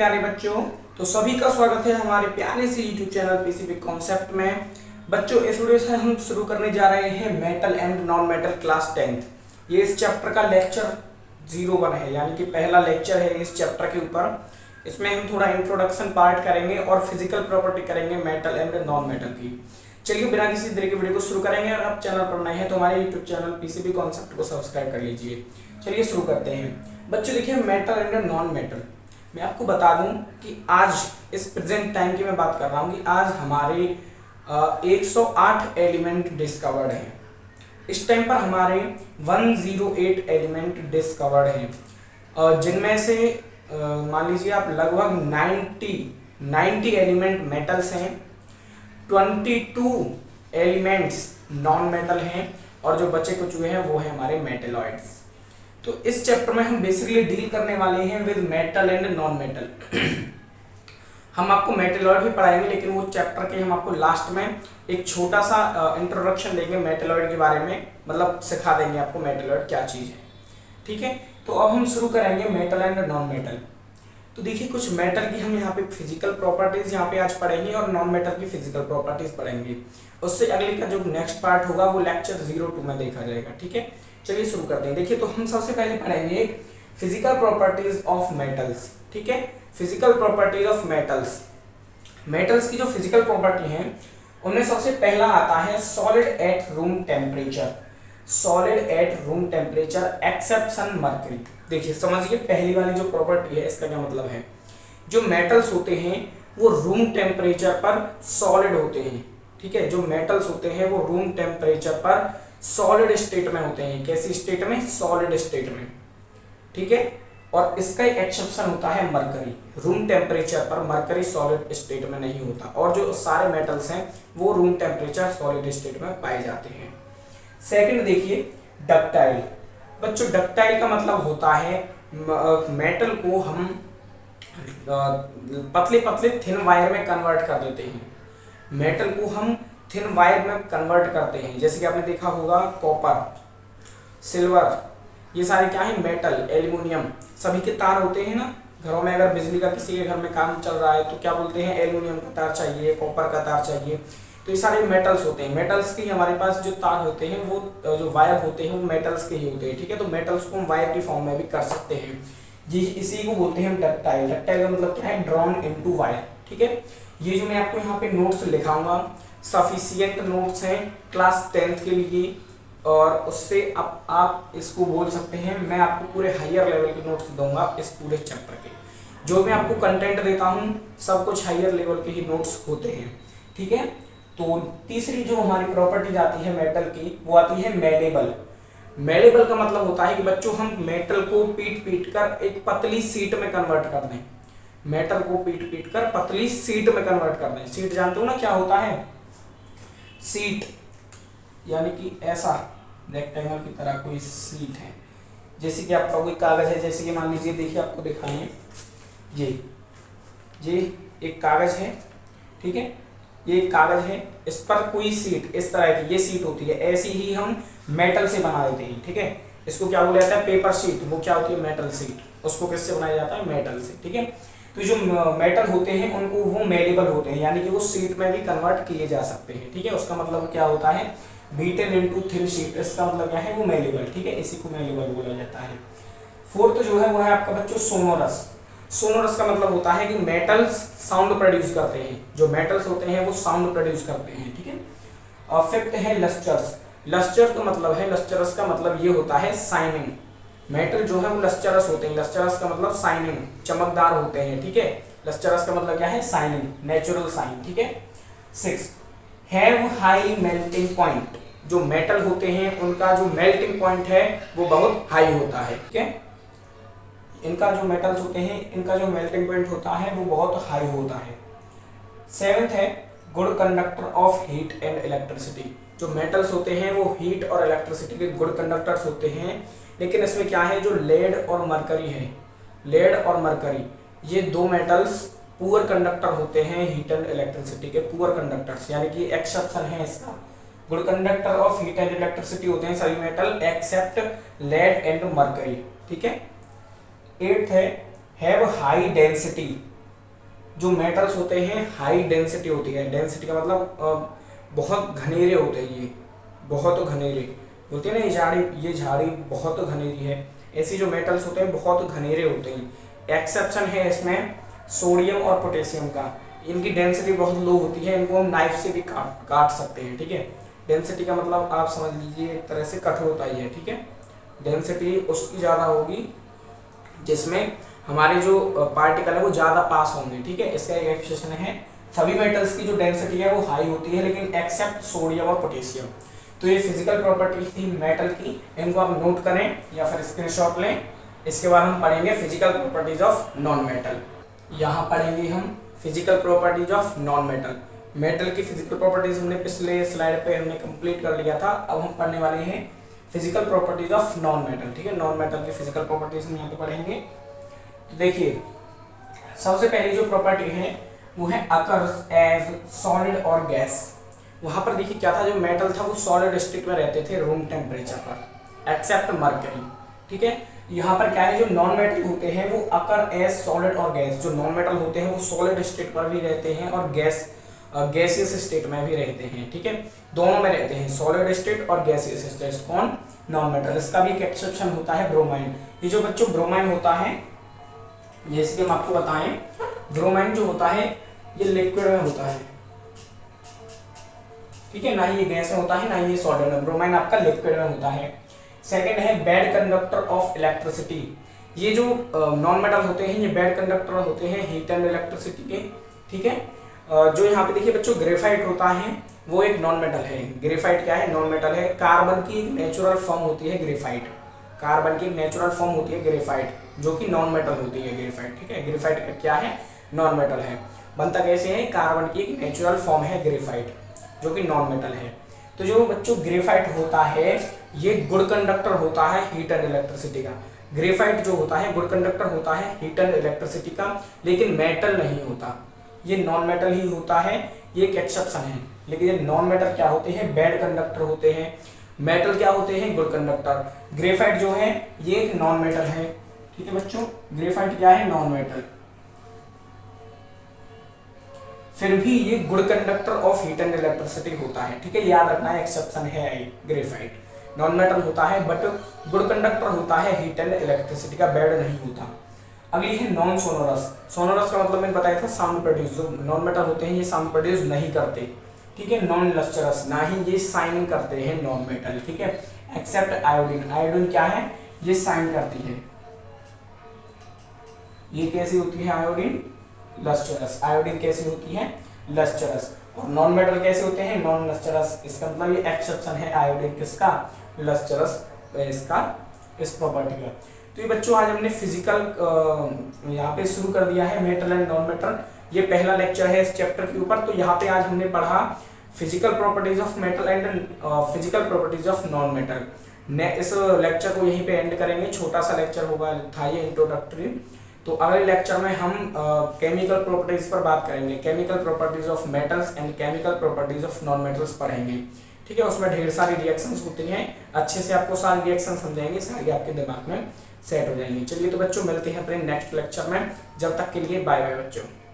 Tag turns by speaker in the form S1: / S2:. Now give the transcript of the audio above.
S1: प्यारे बच्चों। तो सभी का स्वागत है हमारे प्यारे से यूट्यूब चैनल पीसीबी कॉन्सेप्ट में। बच्चों इस वीडियो से हम शुरू करने जा रहे हैं metal and non metal class 10th। ये इस चैप्टर का लेक्चर 01 है, यानी कि पहला लेक्चर है इस चैप्टर के ऊपर। इसमें हम थोड़ा इंट्रोडक्शन पार्ट करेंगे और फिजिकल प्रॉपर्टी करेंगे मेटल एंड नॉन मेटल की। चलिए बिना किसी देरी के वीडियो को शुरू करेंगे। और आप चैनल पर नए हैं तो हमारे यूट्यूब चैनल पीसीबी कॉन्सेप्ट को सब्सक्राइब कर लीजिए। चलिए शुरू करते हैं। बच्चों देखिए, मेटल एंड नॉन मेटल मैं आपको बता दूं कि आज इस प्रेजेंट टाइम की मैं बात कर रहा हूं कि आज हमारे 108 एलिमेंट डिस्कवर्ड हैं। इस टाइम पर हमारे 108 एलिमेंट डिस्कवर्ड हैं, जिनमें से मान लीजिए आप लगभग 90 एलिमेंट मेटल्स हैं, 22 एलिमेंट्स नॉन मेटल हैं और जो बचे कुछ हुए हैं वो है हमारे मेटलॉइड्स। तो इस चैप्टर में हम बेसिकली डील करने वाले हैं with metal and non metal. हम आपको मेटलॉइड भी पढ़ाएंगे, लेकिन वो चैप्टर के हम आपको लास्ट में एक छोटा सा इंट्रोडक्शन देंगे मेटलॉइड के बारे में, मतलब सिखा देंगे आपको मेटलॉइड क्या चीज़ है। ठीक है, तो अब हम शुरू करेंगे मेटल एंड नॉन मेटल। तो देखिए, कुछ मेटल की हम यहाँ पे फिजिकल प्रॉपर्टीज यहाँ पे आज पढ़ेंगे और नॉन मेटल की फिजिकल प्रॉपर्टीज पढ़ेंगे। उससे अगले का जो नेक्स्ट पार्ट होगा वो लेक्चर 02 में देखा जाएगा। ठीक है, चलिए शुरू करते हैं। देखिए, तो हम सबसे पहले पढ़ेंगे फिजिकल प्रॉपर्टीज ऑफ मेटल्स। ठीक है, physical properties of metals. Metals की जो फिजिकल प्रॉपर्टी है उनमें सबसे पहला आता है solid at room temperature. Solid at room temperature exception mercury. देखिए समझिए, पहली वाली जो प्रॉपर्टी है इसका क्या मतलब है। जो मेटल्स होते हैं वो रूम टेम्परेचर पर सॉलिड होते हैं। ठीक है, जो मेटल्स होते हैं वो रूम टेम्परेचर पर सॉलिड स्टेट में होते हैं। कैसी स्टेट में? सॉलिड स्टेट में। ठीक है, और इसका एक एक्सेप्शन होता है मरकरी। रूम टेम्परेचर पर मरकरी सॉलिड स्टेट में नहीं होता, और जो सारे मेटल्स हैं वो रूम टेम्परेचर सॉलिड स्टेट में पाए जाते हैं। सेकंड देखिए, डक्टाइल। बच्चों डक्टाइल का मतलब होता है मेटल को हम पतले पतले थिन वायर में कन्वर्ट कर देते हैं। मेटल को हम थिन वायर में कन्वर्ट करते हैं, जैसे कि आपने देखा होगा कॉपर, सिल्वर, ये सारे क्या है? मेटल, एल्युमिनियम, सभी के तार होते हैं ना घरों में। अगर बिजली का किसी के घर में काम चल रहा है तो क्या बोलते हैं? एल्युमिनियम का तार चाहिए, कॉपर का तार चाहिए। तो ये सारे मेटल्स होते हैं। मेटल्स के हमारे पास जो तार होते हैं वो जो वायर होते हैं वो मेटल्स के ही होते हैं। ठीक है, तो मेटल्स को हम वायर की फॉर्म में भी कर सकते हैं। जी, इसी को बोलते हैं डक्टाइल। डक्टाइल का मतलब क्या है? Drawn into wire. ठीक है, ये जो मैं आपको यहाँ पे नोट्स लिखाऊंगा सफिशिएंट नोट्स हैं क्लास 10th के लिए, और उससे आप इसको बोल सकते हैं मैं आपको पूरे हायर लेवल के नोट्स दूंगा इस पूरे चैप्टर के। जो मैं आपको कंटेंट देता हूँ सब कुछ हायर लेवल के ही नोट्स होते हैं। ठीक है, तो तीसरी जो हमारी प्रॉपर्टी आती है मेटल की वो आती है मेलेबल। मेलेबल का मतलब होता है कि बच्चों हम मेटल को पीट कर एक पतली सीट में कन्वर्ट कर दें। मेटल को पीट कर पतली सीट में कन्वर्ट कर दें। सीट जानते हो ना क्या होता है? सीट यानी कि ऐसा रेक्टेंगल की तरह कोई सीट है। जैसे कि आपका कोई कागज है, जैसे कि मान लीजिए, देखिए आपको दिखाएं, ये एक कागज है। ठीक है, ये एक कागज है, इस पर कोई सीट इस तरह की ये सीट होती है। ऐसी ही हम मेटल से बना देते हैं। ठीक है, इसको क्या बोला जाता है? Paper sheet. वो क्या होती है? Metal seat. उसको किससे बनाया जाता है? मेटल से। ठीक है, तो जो मेटल होते हैं उनको वो मेलेबल होते हैं, यानी कि वो सीट में भी कन्वर्ट किए जा सकते हैं। ठीक है, उसका मतलब क्या होता है? Beaten into thin sheet. इसका मतलब क्या है? वो मेलेबल। ठीक है, इसी को मेलेबल बोला जाता है। फोर्थ जो है वो है आपका बच्चों सोनोरस। सोनोरस का मतलब होता है कि मेटल्स साउंड प्रोड्यूस करते हैं। जो मेटल्स होते हैं वो साउंड प्रोड्यूस करते हैं। ठीक है, और फिफ्थ है लस्टर्स। लस्टर का मतलब है, लस्टरस का मतलब ये होता है शाइनिंग। मेटल जो है वो लस्टरस होते हैं। लस्टरस का मतलब शाइनिंग, चमकदार होते हैं। ठीक है, लस्टरस का मतलब क्या है? Shining, natural shine. ठीक है, 6 हैव हाई मेल्टिंग पॉइंट। जो मेटल होते हैं उनका जो मेल्टिंग पॉइंट है वो बहुत हाई होता है। ठीक है, इनका जो मेटल्स होते हैं इनका जो मेल्टिंग पॉइंट होता है वो बहुत हाई होता है। 7th है good conductor of heat and electricity. जो मेटल्स होते हैं वो हीट और इलेक्ट्रिसिटी के गुड कंडक्टर्स होते हैं, लेकिन इसमें क्या है? जो लेड और मरकरी है, लेड और मरकरी, ये दो मेटल्स पुअर कंडक्टर होते हैं हीट एंड इलेक्ट्रिसिटी के, पुअर कंडक्टर्स, यानी कि एक्सेप्शन है इसका। Good conductor of heat and electricity होते हैं सभी metal except lead and mercury. ठीक है, 8th है हैव हाई डेंसिटी। जो मेटल्स होते हैं हाई डेंसिटी होती है। डेंसिटी का मतलब बहुत घनेरे होते हैं, ये बहुत घनेरे होते हैं ना, ये झाड़ी बहुत घनेरी है। ऐसी जो मेटल्स होते हैं बहुत घनेरे होते हैं। एक्सेप्शन है इसमें सोडियम और पोटेशियम का, इनकी डेंसिटी बहुत लो होती है, इनको हम नाइफ से भी काट सकते हैं। ठीक है, डेंसिटी का मतलब आप समझ लीजिए एक तरह से कठोरता ही है। ठीक है, डेंसिटी उसकी ज़्यादा होगी जिसमें हमारे जो पार्टिकल है वो ज़्यादा पास होंगे। ठीक है, इसका एक एक्सप्रेशन है, सभी मेटल्स की जो डेंसिटी है वो हाई होती है लेकिन एक्सेप्ट सोडियम और पोटेशियम। तो ये फिजिकल प्रॉपर्टी थी मेटल की, इनको आप नोट करें या फिर स्क्रीनशॉट लें। इसके बाद हम पढ़ेंगे physical properties of non metal. यहाँ पढ़ेंगे हम physical properties of non metal. Metal की फिजिकल प्रॉपर्टीज हमने पिछले स्लाइड पे हमने कंप्लीट कर लिया था। अब हम पढ़ने वाले हैं physical properties of non metal. ठीक है, नॉन मेटल की फिजिकल प्रॉपर्टीज हम यहाँ पे पढ़ेंगे। तो देखिए, सबसे पहली जो प्रॉपर्टी है वो है अकर्स एज सॉलिड और गैस। वहां पर देखिए क्या था, जो मेटल था वो सॉलिड स्टेट में रहते थे रूम टेम्परेचर पर, एक्सेप्ट मर्करी। ठीक है, यहाँ पर क्या है, जो नॉन मेटल होते हैं वो अकर एज सॉलिड और गैस। जो नॉन मेटल होते हैं वो सॉलिड स्टेट पर भी रहते हैं और गैसियस स्टेट में भी रहते हैं। ठीक है, दोनों में रहते हैं, सॉलिड स्टेट और गैसियस स्टेट। कौन? Non metal. इसका भी एक एक्सेप्शन होता है ब्रोमाइन। ये जो बच्चों ब्रोमाइन होता है, जैसे कि हम आपको बताएं, ब्रोमाइन जो होता है ये लिक्विड में होता है। ठीक है, ना ही ये गैस में होता है ना ही ये सॉलिड में। ब्रोमाइन आपका लिक्विड में होता है। सेकेंड है बैड कंडक्टर ऑफ इलेक्ट्रिसिटी। ये जो नॉन मेटल होते हैं ये बैड कंडक्टर होते हैं हीट एंड इलेक्ट्रिसिटी के। ठीक है, जो यहाँ पे देखिए बच्चों ग्रेफाइट होता है वो एक नॉन मेटल है। ग्रेफाइट क्या है? नॉन मेटल है। कार्बन की एक नेचुरल फॉर्म होती है ग्रेफाइट। कार्बन की एक नेचुरल फॉर्म होती है ग्रेफाइट, जो कि नॉन मेटल होती है ग्रेफाइट। ठीक है, ग्रेफाइट क्या है? नॉन मेटल है। बनता कैसे है? कार्बन की एक नेचुरल फॉर्म है ग्रेफाइट, जो कि नॉन मेटल है। तो जो बच्चों ग्रेफाइट होता है ये गुड कंडक्टर होता है हीट एंड इलेक्ट्रिसिटी का। ग्रेफाइट जो होता है गुड कंडक्टर होता है हीट एंड इलेक्ट्रिसिटी का, लेकिन मेटल नहीं होता, ये नॉन मेटल ही होता है। ये एक एक्सेप्शन है। लेकिन ये नॉन मेटल क्या होते हैं? बैड कंडक्टर होते हैं। मेटल क्या होते हैं? Good conductor. ग्रेफाइट जो है ये एक नॉन मेटल है। ठीक है बच्चों, ग्रेफाइट क्या है? Non metal. फिर भी ये good conductor of heat and electricity होता है। ठीक है, याद रखना है, एक्सेप्शन है ग्रेफाइट। नॉन मेटल होता है बट गुड कंडक्टर होता है हीट एंड इलेक्ट्रिसिटी का, बैड नहीं होता। अगली है नॉन सोनोरस। सोनोरस का मतलब मैंने बताया था साउंड प्रोड्यूस। जो नॉन मेटल होते हैं ये साउंड प्रोड्यूस नहीं करते। ठीक है, नॉन लस्टरस, ना ही ये साइन करते हैं नॉन मेटल। ठीक है, एक्सेप्ट आयोडीन। आयोडीन क्या है? ये साइन करती है। ये कैसी होती है आयोडीन? लस्टरस। आयोडीन कैसी होती है? लस्टरस। और नॉन मेटल कैसे होते हैं? Non lustrous. इसका मतलब ये एक्सेप्शन है आयोडीन किसका? लस्टरस इसका, इस प्रॉपर्टी का। तो ये बच्चों आज हमने फिजिकल यहाँ पे शुरू कर दिया है मेटल एंड नॉन मेटल। ये पहला लेक्चर है इस चैप्टर के ऊपर। तो यहाँ पे आज हमने पढ़ा physical properties of metal and physical properties of non metal. इस लेक्चर को यहीं पे एंड करेंगे। छोटा सा लेक्चर होगा, था ये इंट्रोडक्टरी। तो अगले लेक्चर में हम केमिकल प्रॉपर्टीज पर बात करेंगे। Chemical properties of metals and chemical properties of non metals पढ़ेंगे। ठीक है, उसमें ढेर सारी रिएक्शंस होती हैं, अच्छे से आपको सारी रिएक्शन समझाएंगे, सारी आपके दिमाग में सेट हो जाएंगी। चलिए तो बच्चों मिलते हैं अपने नेक्स्ट लेक्चर में। जब तक के लिए बाय बाय बच्चों।